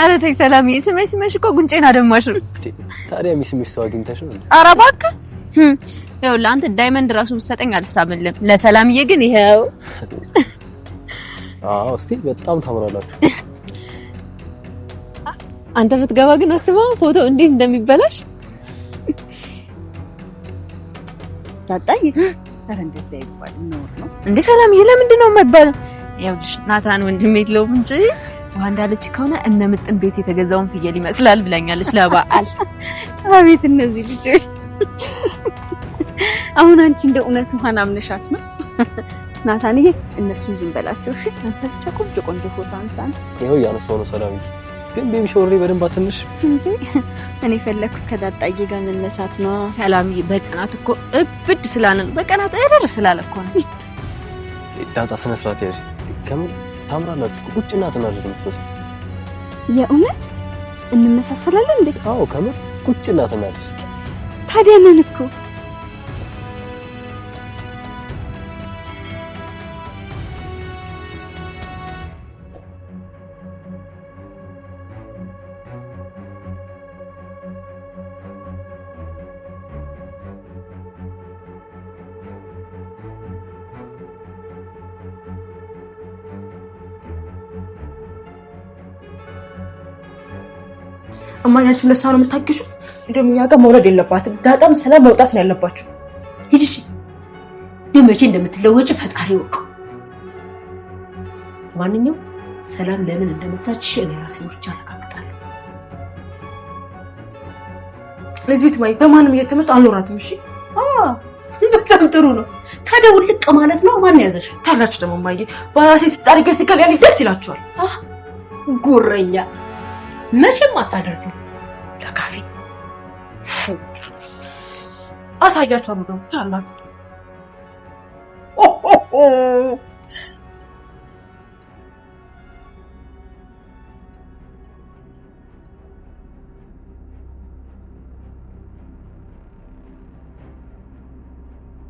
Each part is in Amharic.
አረ ተይ ሰላም ስመሽ እኮ ጉንጬን አደማሽ። ታዲያ ሚስምሽ ሰው አግኝተሽ ነው እንዴ? አረ እባክህ ያው ለአንተ ዳይመንድ ራሱ ብትሰጠኝ አልሳብልም። ለሰላምዬ ግን ይሄው እስቲ በጣም ታምራላችሁ። አንተ ብትገባ ግን አስበው ፎቶ እንዴት እንደሚበላሽ። ታጣይ አረ እንደዛ ይባል ነው እንዴ? ሰላምዬ ለምንድን ነው የማይባለው? ያውልሽ ናታን ወንድም የለውም እንጂ ዋንዳለች ከሆነ እነምጥን ቤት የተገዛውን ፍየል ይመስላል ብላኛለች ለበዓል። አቤት እነዚህ ልጆች! አሁን አንቺ እንደ እውነቱ አምነሻት ነው? ናታንዬ እነሱን ዝም በላቸው እሺ። አንተ ብቻ ቆንጆ ፎቶ አንሳን። ይሄው ያነሳው ነው ሰላምዬ። ግን ቤቢ ሾሪ በደንብ አትንሽ እንዴ? እኔ ፈለኩት ከዳጣዬ ጋር መነሳት ነው። ሰላምዬ በቀናት እኮ እብድ ስላለን በቀናት እረር ስላለኮ ነው። ዳጣ ስነ ስርዓት ያዥ። ከምን ታምራላችሁ። ቁጭና ተናደዱ ምትመስሉ። የእውነት እንመሳሰላለን እንዴ? አዎ ከምን ቁጭና ተናደዱ። ታዲያ ነን እኮ አማኛችሁ ለሳ ነው የምታግሹ። እንደውም እኛ ጋር መውረድ የለባትም። ዳጣም ሰላም መውጣት ነው ያለባችሁ። ሂጂ ግን መቼ እንደምትለወጪ ፈጣሪ ይወቅ። ማንኛው ሰላም ለምን እንደመታችሽ እኔ ራሴ ወርቻ አረጋግጣለሁ። ለዚህ ማይ በማንም እየተመጣ አልኖራትም። እሺ በጣም ጥሩ ነው። ታዲያ ውልቅ ማለት ነው። ማን ያዘሽ ታላችሁ ደግሞ ማይ በራሴ ስታርገ ሲከል ያለኝ ደስ ይላችኋል። ጉረኛ መቼም አታደርግም። ለካፊ አሳያችኋለሁ ደግሞ ታላቅ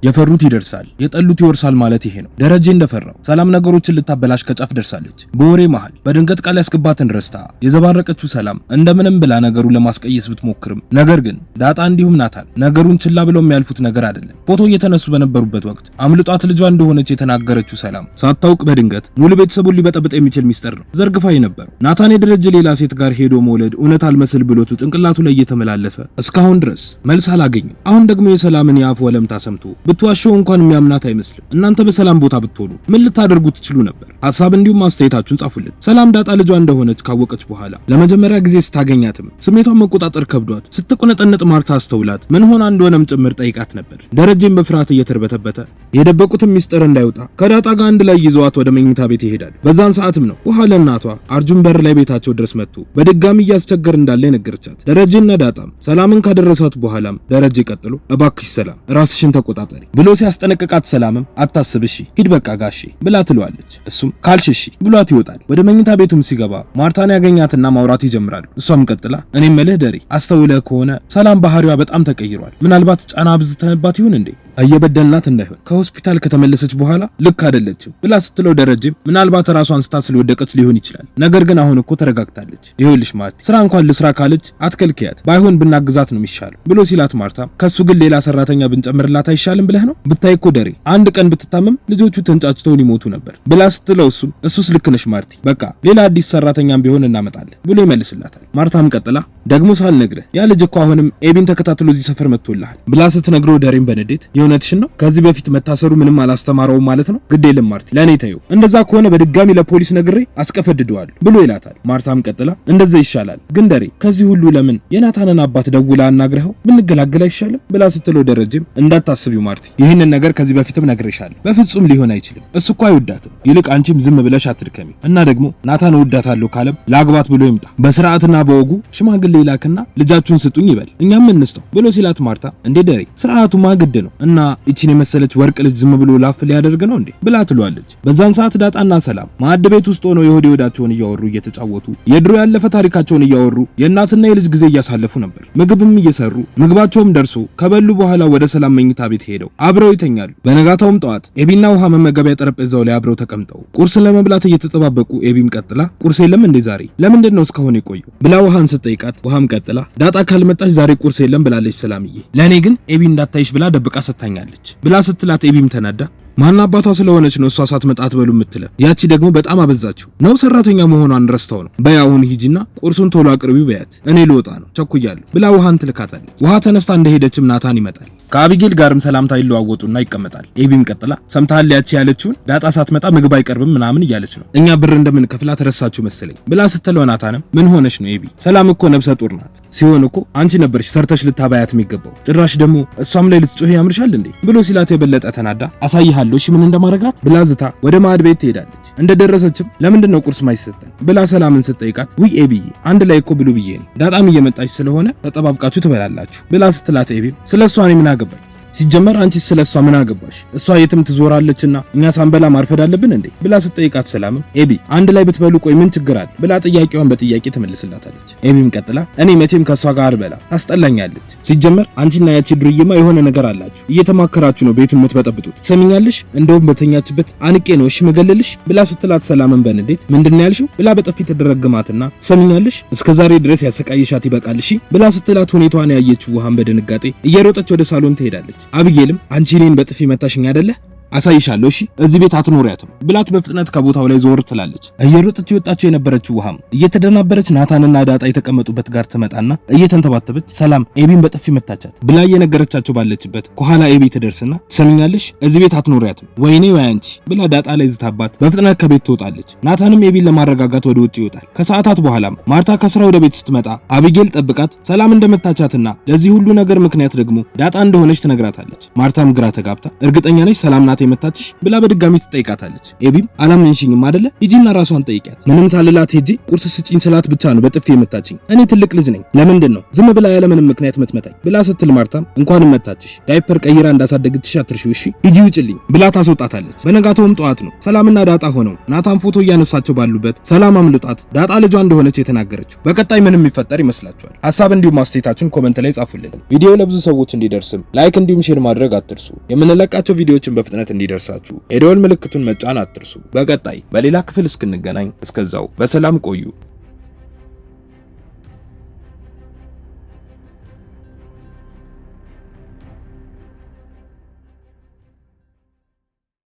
የፈሩት ይደርሳል የጠሉት ይወርሳል ማለት ይሄ ነው። ደረጀ እንደፈራው ሰላም ነገሮችን ልታበላሽ ከጫፍ ደርሳለች። በወሬ መሃል በድንገት ቃል ያስገባትን ረስታ የዘባረቀችው ሰላም እንደምንም ብላ ነገሩን ለማስቀየስ ብትሞክርም ነገር ግን ዳጣ እንዲሁም ናታን ነገሩን ችላ ብለው የሚያልፉት ነገር አይደለም። ፎቶ እየተነሱ በነበሩበት ወቅት አምልጧት ልጇ እንደሆነች የተናገረችው ሰላም ሳታውቅ በድንገት ሙሉ ቤተሰቡን ሊበጠብጥ የሚችል ሚስጥር ነው ዘርግፋ የነበረው። ናታን የደረጀ ሌላ ሴት ጋር ሄዶ መውለድ እውነት አልመስል ብሎት ጭንቅላቱ ላይ እየተመላለሰ እስካሁን ድረስ መልስ አላገኘም። አሁን ደግሞ የሰላምን የአፍ ወለምታ ሰምቶ ብትዋሸው እንኳን የሚያምናት አይመስልም። እናንተ በሰላም ቦታ ብትሆኑ ምን ልታደርጉ ትችሉ ነበር? ሐሳብ እንዲሁም አስተያየታችሁን ጻፉልን። ሰላም ዳጣ ልጇ እንደሆነች ካወቀች በኋላ ለመጀመሪያ ጊዜ ስታገኛትም ስሜቷን መቆጣጠር ከብዷት ስትቆነጠነጥ ማርታ አስተውላት ምን ሆና እንደሆነም ጭምር ጠይቃት ነበር። ደረጀም በፍርሃት እየተርበተበተ የደበቁትን ሚስጥር እንዳይወጣ ከዳጣ ጋር አንድ ላይ ይዘዋት ወደ መኝታ ቤት ይሄዳል። በዛን ሰዓትም ነው ውሃ ለእናቷ አርጁን በር ላይ ቤታቸው ድረስ መጥቶ በድጋሚ እያስቸገር እንዳለ ነገረቻት። ደረጀና ዳጣም ሰላምን ካደረሳት በኋላም ደረጀ ቀጥሎ እባክሽ ሰላም ራስሽን ተቆጣጠሪ ብሎ ሲያስጠነቅቃት ሰላምም አታስብ እሺ ሂድ በቃ ጋሼ ብላ ትለዋለች። እሱም ካልሽ እሺ ብሏት ይወጣል። ወደ መኝታ ቤቱም ሲገባ ማርታን ያገኛትና ማውራት ይጀምራሉ። እሷም ቀጥላ እኔም መልህ ደሬ አስተውለህ ከሆነ ሰላም ባህሪዋ በጣም ተቀይሯል። ምናልባት ጫና አብዝተንባት ይሁን እንዴ እየበደልናት እንዳይሆን ከሆስፒታል ከተመለሰች በኋላ ልክ አይደለችም ብላ ስትለው ደረጀም ምናልባት ራሷን ስታ ስለወደቀች ሊሆን ይችላል። ነገር ግን አሁን እኮ ተረጋግታለች። ይኸውልሽ ማርቲ ስራ እንኳን ልስራ ካለች አትከልክያት፣ ባይሆን ብናግዛት ነው የሚሻለው ብሎ ሲላት ማርታ ከሱ ግን ሌላ ሰራተኛ ብንጨምርላት አይሻልም ብለህ ነው? ብታይ እኮ ደሬ አንድ ቀን ብትታመም ልጆቹ ተንጫጭተው ሊሞቱ ነበር ብላ ስትለው እሱስ ልክ ነሽ ማርቲ፣ በቃ ሌላ አዲስ ሰራተኛም ቢሆን እናመጣለን ብሎ ይመልስላታል። ማርታም ቀጥላ ደግሞ ሳልነግርህ ያ ልጅ እኮ አሁንም ኤቢን ተከታትሎ እዚህ ሰፈር መጥቶልሃል ብላ ስትነግረው ደሬም በንዴት የእውነትሽን ነው? ከዚህ በፊት መታሰሩ ምንም አላስተማረውም ማለት ነው? ግድ የለም ማርቲ ለኔ ታዩ፣ እንደዛ ከሆነ በድጋሚ ለፖሊስ ነግሬ አስቀፈድደዋለሁ ብሎ ይላታል። ማርታም ቀጥላ እንደዛ ይሻላል፣ ግን ደሬ ከዚህ ሁሉ ለምን የናታንን አባት ደውላ አናግረኸው ብንገላገል አይሻልም ብላ ስትለው ደረጀም እንዳታስቢው ማርቲ ይህንን ነገር ከዚህ በፊትም ነግሬሻለሁ፣ በፍጹም ሊሆን አይችልም። እሱ እኮ አይወዳትም። ይልቅ አንቺም ዝም ብለሽ አትድከሚ እና ደግሞ ናታን እወዳታለሁ ካለም ላግባት ብሎ ይምጣ፣ በስርዓትና በወጉ ሽማግሌ ይላክና ልጃችሁን ስጡኝ ይበል፣ እኛም እንስተው ብሎ ሲላት ማርታ እንዴ ደሬ ስርዓቱማ ግድ ነው እና እቺን የመሰለች ወርቅ ልጅ ዝም ብሎ ላፍ ሊያደርግ ነው እንዴ ብላ ትሏለች። በዛን ሰዓት ዳጣና ሰላም ማዕድ ቤት ውስጥ ሆነው የሆድ ወዳቸውን እያወሩ እየተጫወቱ የድሮ ያለፈ ታሪካቸውን እያወሩ የእናትና የልጅ ጊዜ እያሳለፉ ነበር። ምግብም እየሰሩ ምግባቸውም ደርሶ ከበሉ በኋላ ወደ ሰላም መኝታ ቤት ሄደው አብረው ይተኛሉ። በነጋታውም ጠዋት ኤቢና ውሃ መመገቢያ ጠረጴዛው ላይ አብረው ተቀምጠው ቁርስን ለመብላት እየተጠባበቁ ኤቢም ቀጥላ ቁርስ የለም እንዴ ዛሬ ለምንድን ነው እስካሁን የቆየው ብላ ውሃን ስትጠይቃት ውሃም ቀጥላ ዳጣ ካልመጣች ዛሬ ቁርስ የለም ብላለች ሰላምዬ፣ ለኔ ግን ኤቢ እንዳታይሽ ብላ ደብቃ ሰታኛለች ብላ ስትላት ኤቢም ተናዳ ማን አባቷ ስለሆነች ነው እሷ ሳትመጣ አትበሉ የምትለው? ያቺ ደግሞ በጣም አበዛችው ነው ሰራተኛ መሆኗን ረስተው ነው። በያውን ሂጂና ቁርሱን ቶሎ አቅርቢው በያት እኔ ልወጣ ነው ቸኩያለሁ ብላ ውሃን ትልካታለች። ውሃ ተነስታ እንደሄደችም ናታን ይመጣል። ከአቢጌል ጋርም ሰላምታ ይለዋወጡና ይቀመጣል። ኤቢም ቀጥላ ሰምታል ያቺ ያለችውን ዳጣ ሳትመጣ ምግብ አይቀርብም ምናምን እያለች ነው እኛ ብር እንደምንከፍላ ተረሳችሁ መሰለኝ ብላ ስትለው ናታንም ምን ሆነሽ ነው ኤቢ ሰላም እኮ ነብሰ ጡር ናት ሲሆን እኮ አንቺ ነበርሽ ሰርተሽ ልታባያት የሚገባው ጭራሽ ደግሞ እሷም ላይ ልትጮህ ያምርሻል እንዴ ብሎ ሲላት የበለጠ ተናዳ አሳይሃለሁ እሺ ምን እንደማረጋት ብላ ዝታ ወደ ማዕድ ቤት ትሄዳለች። እንደደረሰችም ለምንድን ነው ቁርስ ማይሰጠን ብላ ሰላምን ስትጠይቃት ውይ ኤቢዬ አንድ ላይ እኮ ብሉ ብዬ ነው ዳጣም እየመጣች ስለሆነ ተጠባብቃችሁ ትበላላችሁ ብላ ስትላት ኤቢም ስለሷ እኔ ምን አገባኝ ሲጀመር አንቺ ስለሷ ምን አገባሽ እሷ የትም ትዞራለችና እኛ ሳንበላ ማርፈድ አለብን እንዴ ብላ ስትጠይቃት ሰላምም ኤቢ አንድ ላይ ብትበሉ ቆይ ምን ችግር አለ ብላ ጥያቄዋን በጥያቄ ትመልስላታለች። ኤቢም ቀጥላ እኔ መቼም ከሷ ጋር አልበላ ታስጠላኛለች ሲጀመር አንቺና ያቺ ድርይማ የሆነ ነገር አላችሁ እየተማከራችሁ ነው ቤቱን የምትበጠብጡት ሰሚኛለሽ እንደውም በተኛችበት አንቄ ነው እሺ መገለልሽ ብላ ስትላት ሰላምን በንዴት ምንድነው ያልሽው ብላ በጥፊ ተደረግማትና ሰሚኛለሽ እስከዛሬ ድረስ ያሰቃይሻት ይበቃል እሺ ብላ ስትላት ሁኔታዋን ያየችው ውሃን በድንጋጤ እየሮጠች ወደ ሳሎን ትሄዳለች። አቢጌልም አንቺ እኔን በጥፊ መታሽኝ አይደለ አሳይሻለሁ እሺ እዚህ ቤት አትኖሪያትም ብላት በፍጥነት ከቦታው ላይ ዞር ትላለች። እየሮጠች የወጣችው የነበረችው ውሃም እየተደናበረች ናታንና ዳጣ የተቀመጡበት ጋር ትመጣና እየተንተባተበች ሰላም ኤቢን በጥፊ መታቻት ብላ እየነገረቻቸው ባለችበት ከኋላ ኤቢ ትደርስና ትሰሚኛለሽ እዚህ ቤት አትኖሪያትም ወይኔ ወይ አንቺ ብላ ዳጣ ላይ ዝታባት በፍጥነት ከቤት ትወጣለች። ናታንም ኤቢን ለማረጋጋት ወደ ውጭ ይወጣል። ከሰዓታት በኋላም ማርታ ከስራ ወደ ቤት ስትመጣ አቢጌል ጠብቃት ሰላም እንደመታቻትና ለዚህ ሁሉ ነገር ምክንያት ደግሞ ዳጣ እንደሆነች ትነግራታለች። ማርታም ግራ ተጋብታ እርግጠኛ ነሽ ሰላም ናት የመታችሽ ብላ በድጋሚ ትጠይቃታለች። ኤቢም አላመንሽኝም አይደለ ሂጂና ራሷን ጠይቂያት ምንም ሳልላት ሄጂ ቁርስ ስጪኝ ስላት ብቻ ነው በጥፊ የመታችኝ እኔ ትልቅ ልጅ ነኝ ለምንድን ነው ዝም ብላ ያለ ምንም ምክንያት የምትመታኝ ብላ ስትል ማርታም እንኳንም መታችሽ ዳይፐር ቀይራ እንዳሳደገችሽ አትርሺው እሺ ሂጂ ውጭልኝ ብላ ታስወጣታለች። በነጋታውም ጠዋት ነው ሰላምና ዳጣ ሆነው ናታን ፎቶ እያነሳቸው ባሉበት ሰላም አምልጣት ዳጣ ልጇ እንደሆነች የተናገረችው። በቀጣይ ምንም የሚፈጠር ይመስላችኋል? ሐሳብ እንዲሁም አስተያየታችሁን ኮሜንት ላይ ጻፉልን። ቪዲዮ ለብዙ ሰዎች እንዲደርስም ላይክ እንዲሁም ሼር ማድረግ አትርሱ። የምንለቃቸው ቪዲዮዎችን በፍጥነት እንዲደርሳችሁ የደወል ምልክቱን መጫን አትርሱ። በቀጣይ በሌላ ክፍል እስክንገናኝ እስከዛው በሰላም ቆዩ።